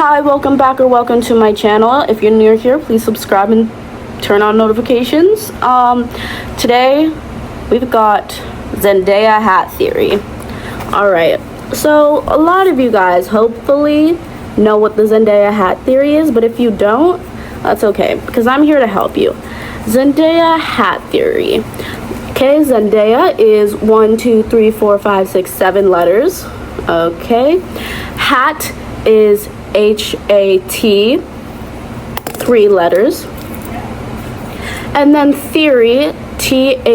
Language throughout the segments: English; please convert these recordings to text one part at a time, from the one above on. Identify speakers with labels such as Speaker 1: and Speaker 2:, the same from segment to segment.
Speaker 1: Hi, welcome back or welcome to my channel. If you're new here, please subscribe and turn on notifications. Today we've got Zendaya hat theory. Alright, so a lot of you guys hopefully know what the Zendaya hat theory is, but if you don't, that's okay, because I'm here to help you. Zendaya hat theory. Okay, Zendaya is 1, 2, 3, 4, 5, 6, 7 letters. Okay, hat is H-A-T, 3 letters. And then theory, T-H-E-O-R-Y,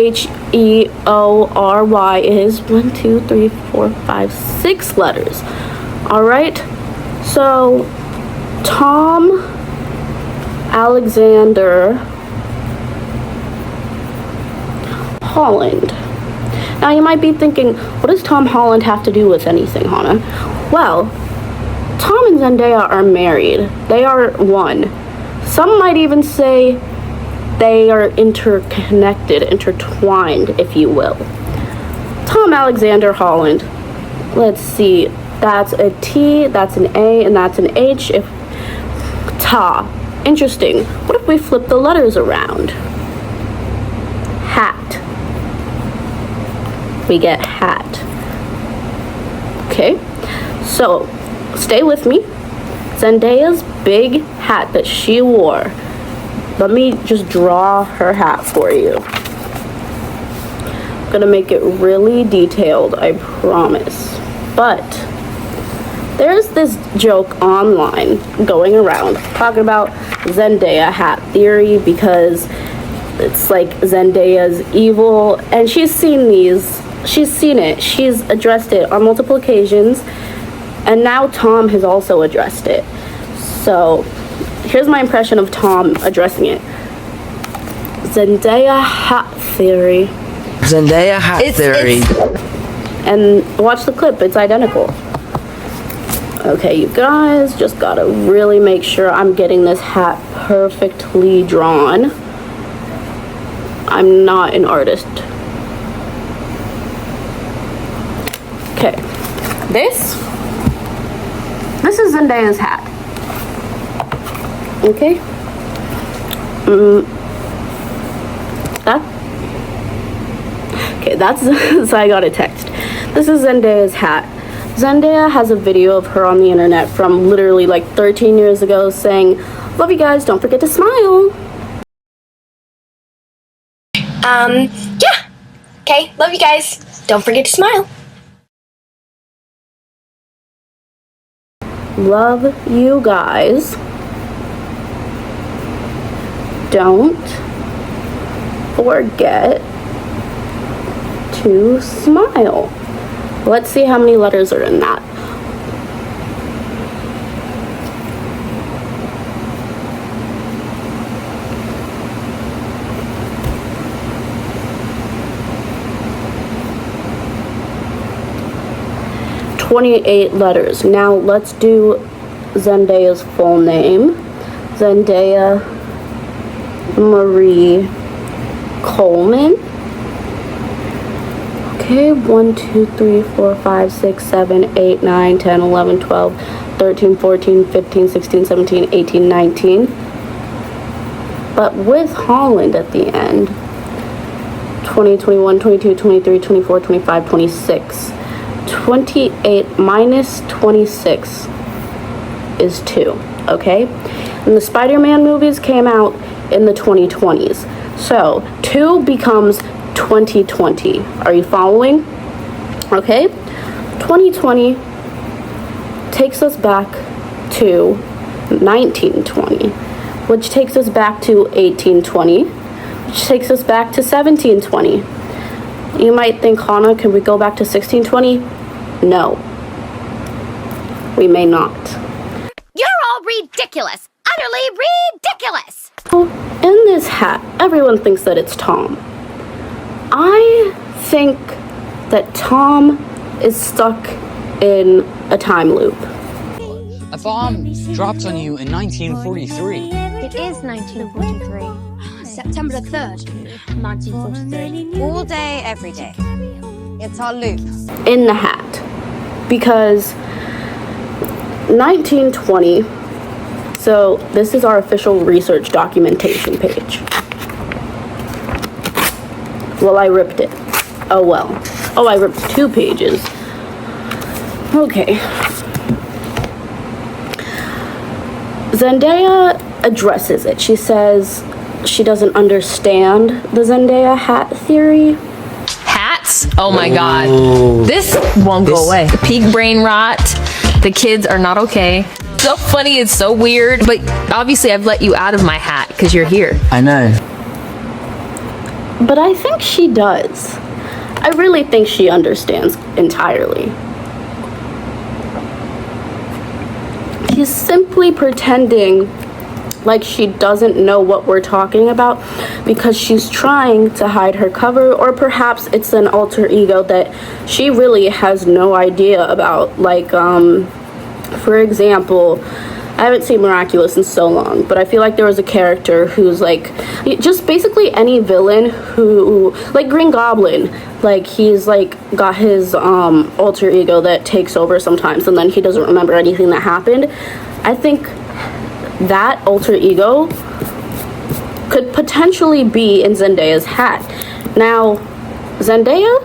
Speaker 1: is 1, 2, 3, 4, 5, 6 letters. All right, so Tom Alexander Holland. Now you might be thinking, what does Tom Holland have to do with anything, Hannah? Well, Tom and Zendaya are married. They are one. Some might even say they are interconnected, intertwined, if you will. Tom Alexander Holland. Let's see. That's a T, that's an A, and that's an H. If Ta. Interesting. What if we flip the letters around? Hat. We get hat. Okay, so stay with me. Zendaya's big hat that she wore. Let me just draw her hat for you. I'm gonna make it really detailed, I promise. But there's this joke online going around talking about Zendaya hat theory because it's like Zendaya's evil, and she's seen it, she's addressed it on multiple occasions, and now Tom has also addressed it. So here's my impression of Tom addressing it. Zendaya hat theory.
Speaker 2: Zendaya hat theory.
Speaker 1: And watch the clip, it's identical. Okay, you guys, just gotta really make sure I'm getting this hat perfectly drawn. I'm not an artist. Okay, this is Zendaya's hat. Okay. That's so I got a text. This is Zendaya's hat. Zendaya has a video of her on the internet from literally like 13 years ago saying, "Love you guys, don't forget to smile."
Speaker 3: Yeah. Okay, love you guys. Don't forget to smile.
Speaker 1: Love you guys. Don't forget to smile. Let's see how many letters are in that. "28 letters. Now let's do Zendaya's full name. Zendaya Marie Coleman. Okay, 1, 2, 3, 4, 5, 6, 7, 8, 9, 10, 11, 12, 13, 14, 15, 16, 17, 18, 19. But with Holland at the end. 20, 21, 22, 23, 24, 25, 26. 28 minus 26 is 2, okay? And the Spider-Man movies came out in the 2020s. So 2 becomes 2020. Are you following? Okay? 2020 takes us back to 1920, which takes us back to 1820, which takes us back to 1720. You might think, Hannah, can we go back to 1620? No. We may not.
Speaker 4: You're all ridiculous! Utterly ridiculous!
Speaker 1: In this hat, everyone thinks that it's Tom. I think that Tom is stuck in a time loop.
Speaker 5: A bomb dropped on you in 1943.
Speaker 6: It is 1943. September the 3rd, 1943.
Speaker 4: All day, every day. It's our loop.
Speaker 1: In the hat. Because 1920 So this is our official research documentation page. Well, I ripped it. Oh well. Oh, I ripped 2 pages. Okay. Zendaya addresses it. She says she doesn't understand the Zendaya hat theory.
Speaker 7: Hats? Oh my god. This won't go away. Peak brain rot. The kids are not okay. So funny, it's so weird. But obviously I've let you out of my hat because you're here.
Speaker 2: I know.
Speaker 1: But I think she does. I really think she understands entirely. She's simply pretending like she doesn't know what we're talking about because she's trying to hide her cover, or perhaps it's an alter ego that she really has no idea about. Like, for example, I haven't seen Miraculous in so long, but I feel like there was a character who's like, just basically any villain who, like Green Goblin, like he's like got his alter ego that takes over sometimes and then he doesn't remember anything that happened. I think that alter ego could potentially be in Zendaya's hat. Now, Zendaya,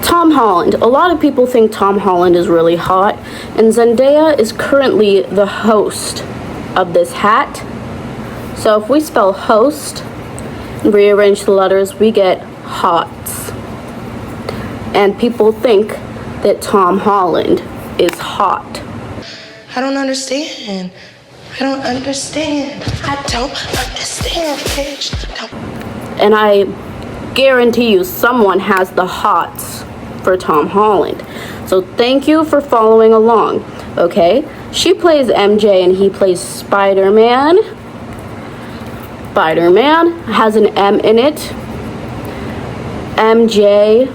Speaker 1: Tom Holland. A lot of people think Tom Holland is really hot, and Zendaya is currently the host of this hat. So if we spell host and rearrange the letters, we get hots. And people think that Tom Holland is hot.
Speaker 8: I don't understand. I don't understand, bitch.
Speaker 1: And I guarantee you someone has the hots for Tom Holland. So thank you for following along, okay? She plays MJ and he plays Spider-Man. Spider-Man has an M in it. MJ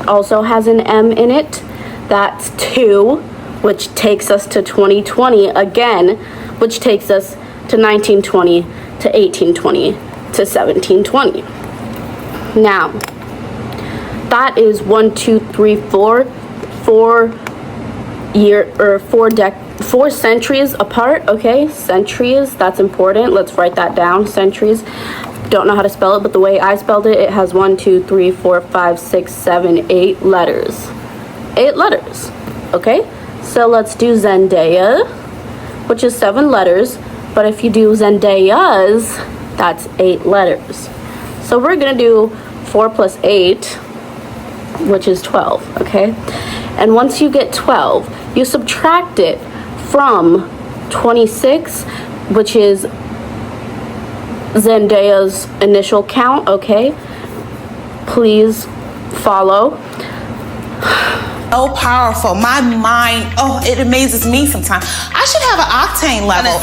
Speaker 1: also has an M in it. That's 2, which takes us to 2020 again, which takes us to 1920 to 1820 to 1720. Now, that is 4 centuries apart, okay? Centuries, that's important. Let's write that down. Centuries. Don't know how to spell it, but the way I spelled it, it has 1, 2, 3, 4, 5, 6, 7, 8 letters. 8 letters, okay? So let's do Zendaya, which is 7 letters, but if you do Zendaya's, that's 8 letters. So we're gonna do 4 plus 8, which is 12, okay? And once you get 12, you subtract it from 26, which is Zendaya's initial count, okay? Please follow.
Speaker 8: So powerful. My mind, it amazes me sometimes. I should have an octane level.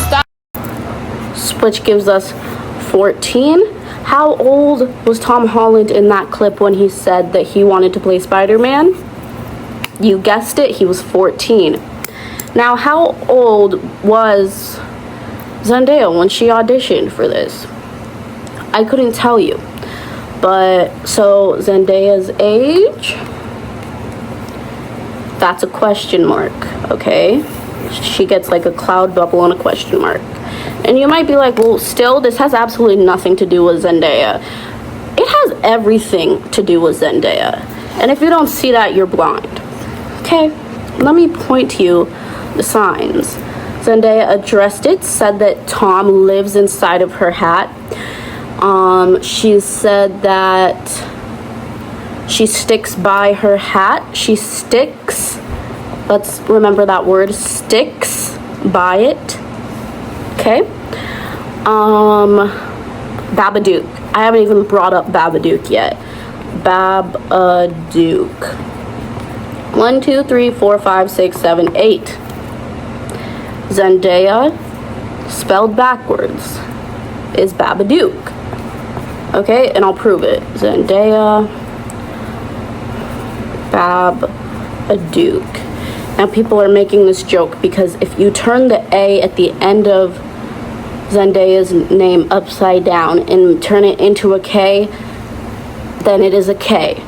Speaker 1: Which gives us 14. How old was Tom Holland in that clip when he said that he wanted to play Spider-Man? You guessed it, he was 14. Now, how old was Zendaya when she auditioned for this? I couldn't tell you. But, so Zendaya's age, that's a question mark, okay? She gets like a cloud bubble and a question mark. And you might be like, well, still, this has absolutely nothing to do with Zendaya. It has everything to do with Zendaya. And if you don't see that, you're blind. Okay, let me point to you the signs. Zendaya addressed it, said that Tom lives inside of her hat. She said that she sticks by her hat. She sticks, let's remember that word, sticks by it. Okay. Babadook. I haven't even brought up Babadook yet. Babadook. 1, 2, 3, 4, 5, 6, 7, 8. Zendaya, spelled backwards, is Babadook. Okay, and I'll prove it. Zendaya, Babadook. Now people are making this joke because if you turn the A at the end of Zendaya's name upside down and turn it into a K, then it is a K.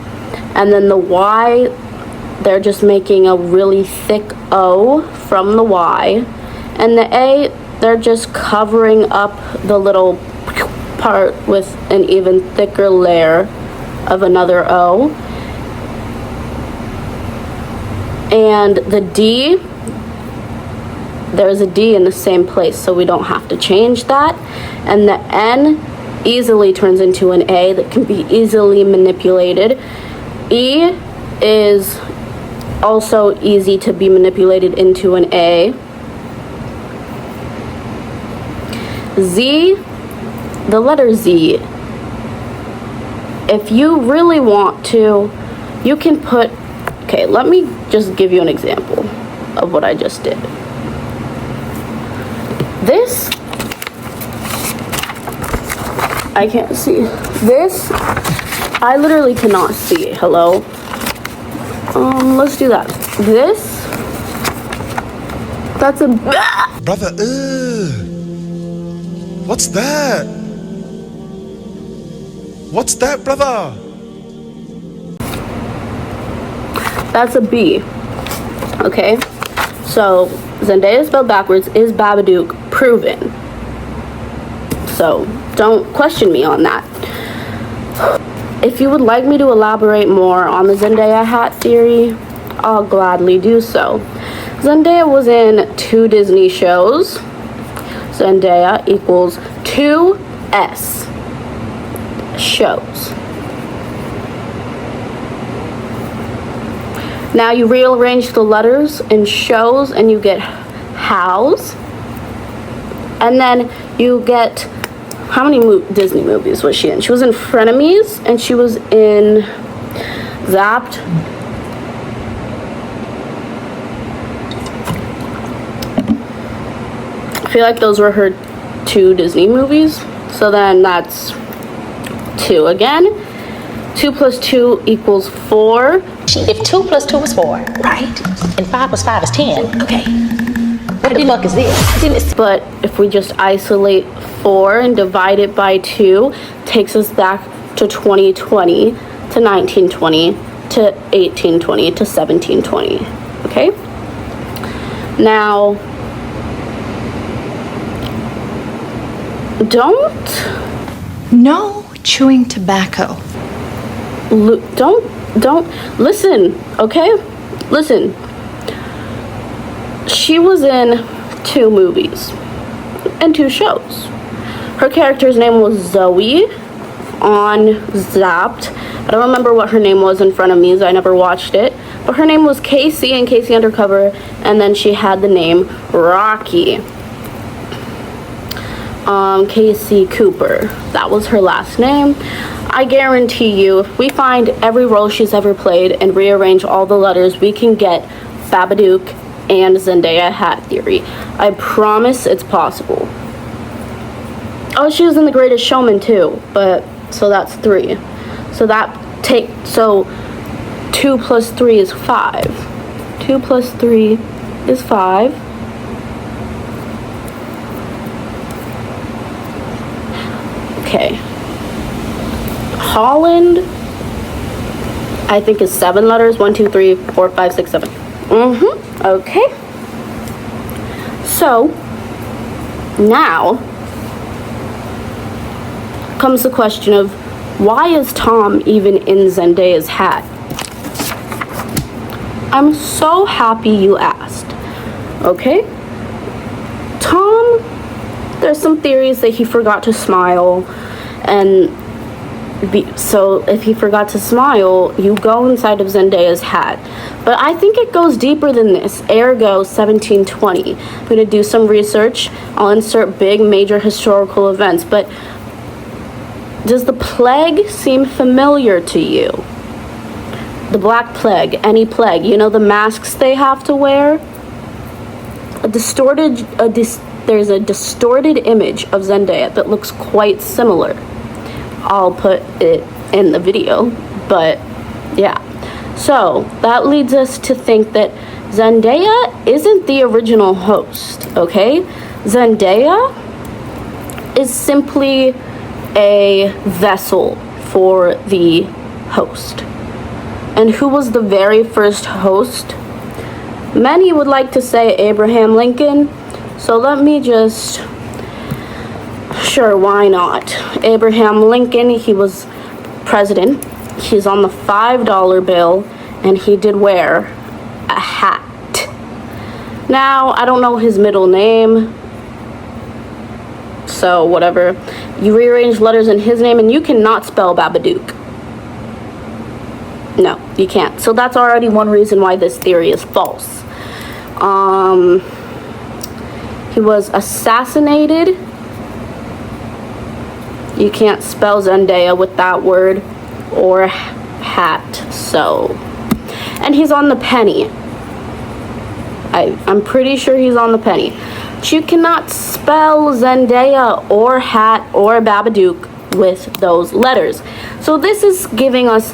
Speaker 1: And then the Y they're just making a really thick O from the Y. And the A, they're just covering up the little part with an even thicker layer of another O. And the D, there's a D in the same place, so we don't have to change that. And the N easily turns into an A that can be easily manipulated. E is also easy to be manipulated into an A. Z, the letter Z, if you really want to, you can put, okay, let me just give you an example of what I just did. This, I can't see. This, I literally cannot see. Hello? Let's do that. This, that's a...
Speaker 9: Brother, what's that? What's that, brother?
Speaker 1: That's a B. Okay? So, Zendaya spelled backwards is Babadook proven. So, don't question me on that. If you would like me to elaborate more on the Zendaya hat theory, I'll gladly do so. Zendaya was in 2 Disney shows. Zendaya equals 2S shows. Now you rearrange the letters in shows and you get hows. And then you get, how many Disney movies was she in? She was in Frenemies and she was in Zapped. I feel like those were her 2 Disney movies. So then that's 2 again. 2 plus 2 equals 4.
Speaker 10: If 2 plus 2 is 4, right? And 5 plus 5 is 10. Okay. What the fuck is this?
Speaker 1: But if we just isolate 4 and divide it by 2, takes us back to 2020, to 1920, to 1820, to 1720. Okay? Now,
Speaker 11: No chewing tobacco.
Speaker 1: Don't listen, okay? Listen. She was in 2 movies and 2 shows. Her character's name was Zoe on Zapped. I don't remember what her name was in front of me, so I never watched it. But her name was Casey in Casey Undercover, and then she had the name Rocky. Casey Cooper. That was her last name. I guarantee you, if we find every role she's ever played and rearrange all the letters, we can get Babadook and Zendaya hat theory. I promise it's possible. Oh, she was in The Greatest Showman too, but so that's 3. So 2 plus 3 is 5. 2 plus 3 is 5. Okay. Holland, I think, is 7 letters. 1, 2, 3, 4, 5, 6, 7. Okay. So, now comes the question of, why is Tom even in Zendaya's hat? I'm so happy you asked. Okay? Tom, there's some theories that he forgot to smile, and so if he forgot to smile, you go inside of Zendaya's hat. But I think it goes deeper than this. Ergo 1720. I'm going to do some research. I'll insert big major historical events. But does the plague seem familiar to you? The Black Plague, any plague. You know the masks they have to wear? There's a distorted image of Zendaya that looks quite similar. I'll put it in the video, but yeah. So that leads us to think that Zendaya isn't the original host, okay? Zendaya is simply a vessel for the host. And who was the very first host? Many would like to say Abraham Lincoln, so let me just... Sure, why not? Abraham Lincoln, he was president. He's on the $5 bill, and he did wear a hat. Now, I don't know his middle name, so whatever. You rearrange letters in his name, and you cannot spell Babadook. No, you can't. So that's already one reason why this theory is false. He was assassinated. You can't spell Zendaya with that word or hat, so. And he's on the penny. I'm pretty sure he's on the penny. But you cannot spell Zendaya or hat or Babadook with those letters. So this is giving us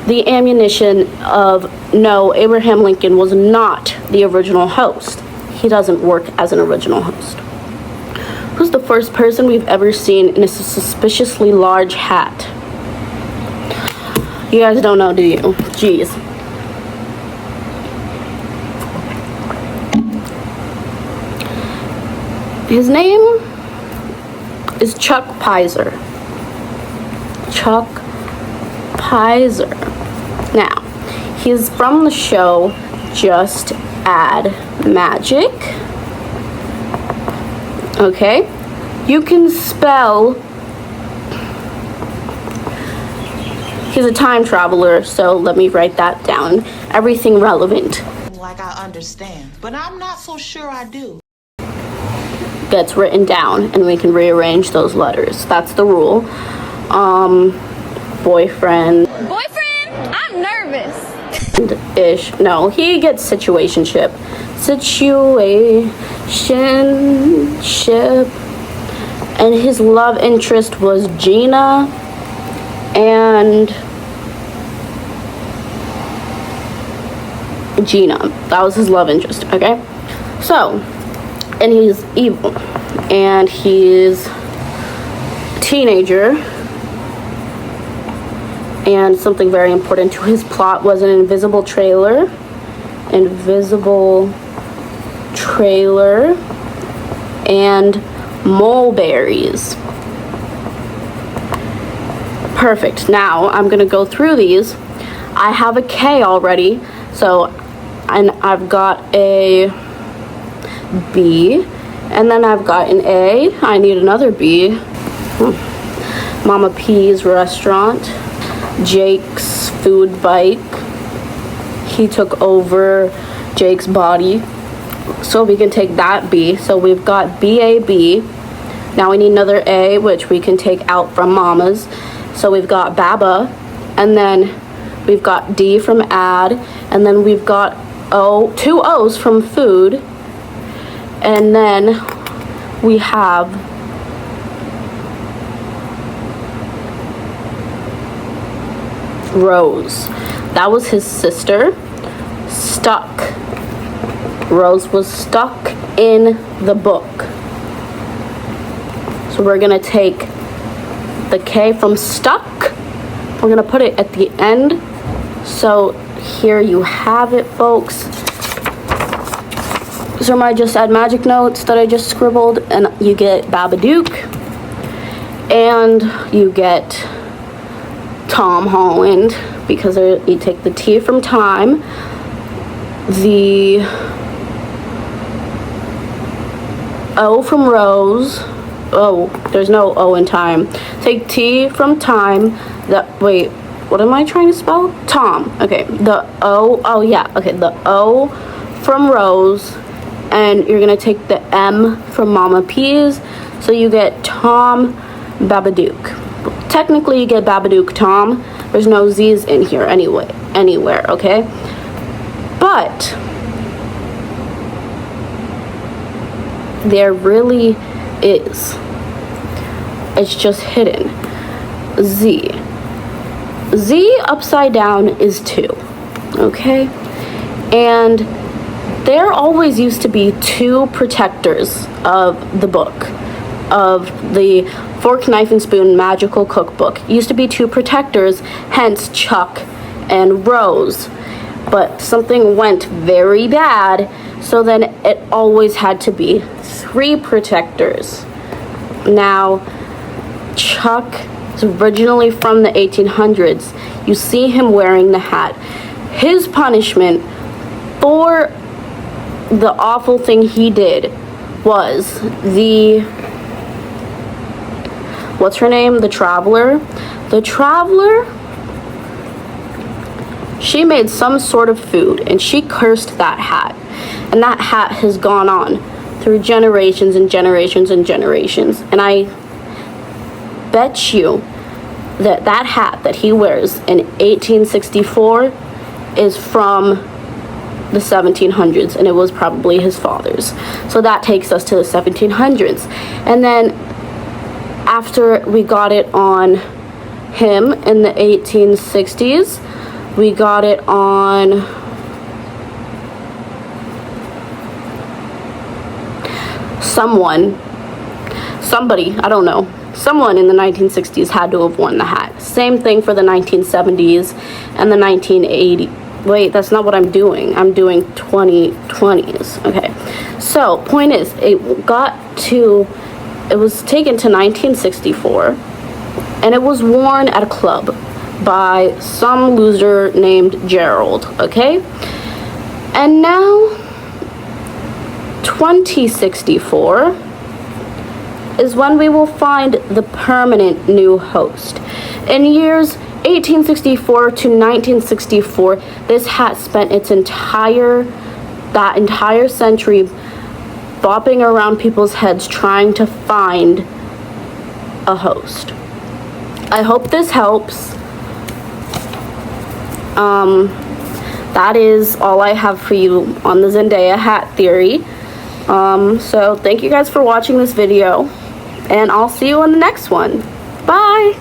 Speaker 1: the ammunition of, no, Abraham Lincoln was not the original host. He doesn't work as an original host. Who's the first person we've ever seen in a suspiciously large hat? You guys don't know, do you? Jeez. His name is Chuck Pizer. Chuck Pizer. Now, he's from the show Just Add Magic. Okay, you can spell. He's a time traveler, so let me write that down. Everything relevant.
Speaker 8: Like I understand, but I'm not so sure I do.
Speaker 1: Gets written down, and we can rearrange those letters. That's the rule. Boyfriend.
Speaker 6: Boyfriend, I'm nervous.
Speaker 1: Ish. No, he gets situationship. Situationship. And his love interest was Gina. And Gina. That was his love interest, okay? So, and he's evil. And he's a teenager. And something very important to his plot was an invisible trailer. And mulberries. Perfect. Now I'm gonna go through these. I have a K already, so, and I've got a B, and then I've got an A. I need another B. Mama P's restaurant. Jake's food bike. He took over Jake's body, so we can take that B. So we've got BAB. Now we need another A, which we can take out from Mama's. So we've got Baba, and then we've got D from add, and then we've got O, two O's from food, and then we have Rose. That was his sister. Stuck. Rose was stuck in the book. So we're gonna take the K from stuck. We're gonna put it at the end. So here you have it, folks. These are my Just Add Magic notes that I just scribbled, and you get Babadook, and you get Tom Holland, because you take the T from time, the O from Rose. Oh, there's no O in time. Take T from time. Wait, what am I trying to spell? Tom. Okay, the O. Oh yeah. Okay, the O from Rose, and you're gonna take the M from Mama P's, so you get Tom Babadook. Technically, you get Babadook Tom. There's no Z's in here anywhere, okay? But there really is. It's just hidden. Z. Z upside down is 2, okay? And there always used to be 2 protectors of the book, of the Fork, Knife, and Spoon Magical Cookbook. Used to be 2 protectors, hence Chuck and Rose. But something went very bad, so then it always had to be 3 protectors. Now, Chuck is originally from the 1800s. You see him wearing the hat. His punishment for the awful thing he did was what's her name? The Traveler. The Traveler, she made some sort of food and she cursed that hat. And that hat has gone on through generations and generations and generations. And I bet you that that hat that he wears in 1864 is from the 1700s, and it was probably his father's. So that takes us to the 1700s. And then after we got it on him in the 1860s, we got it on somebody, I don't know. Someone in the 1960s had to have worn the hat. Same thing for the 1970s and the 1980s. Wait, that's not what I'm doing. I'm doing 2020s. Okay. So, point is, it was taken to 1964, and it was worn at a club by some loser named Gerald, okay? And now, 2064 is when we will find the permanent new host. In years 1864 to 1964, this hat spent that entire century bopping around people's heads trying to find a host. I hope this helps. That is all I have for you on the Zendaya hat theory. So thank you guys for watching this video, and I'll see you on the next one. Bye!